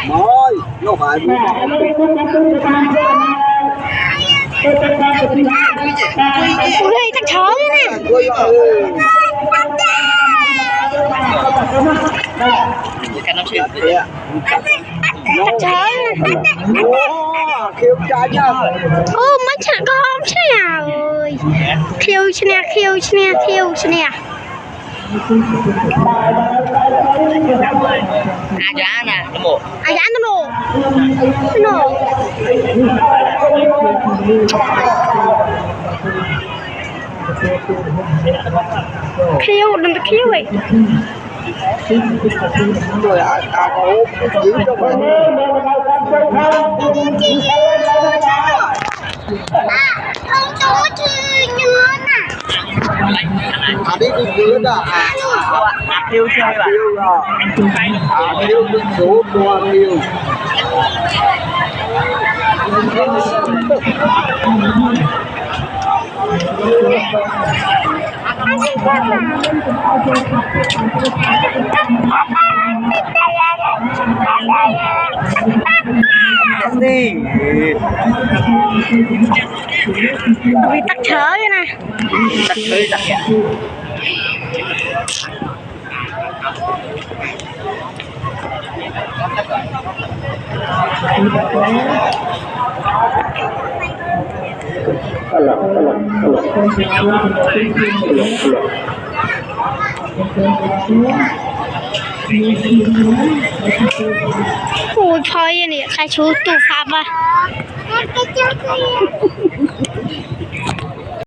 Môi, nó phải ui thằng chó nè thằng chó kêu trái nhá. ô mất chẳng có không thế nào rồi khiêu nè Ayan ano? Khiêu, đừng có khiêu vậy. Rồi ta có giữ cho mình. Ông chú nhớ nè. Đi cùng dưới đó. Khiêu chơi bạn. Khiêu rồi. Khiêu được số qua khiêu. Đi. Vì tắc chớ vậy nè. Tắc chơi tắc vậy. Ui phơi vậy nè, khai chú tù phạm à.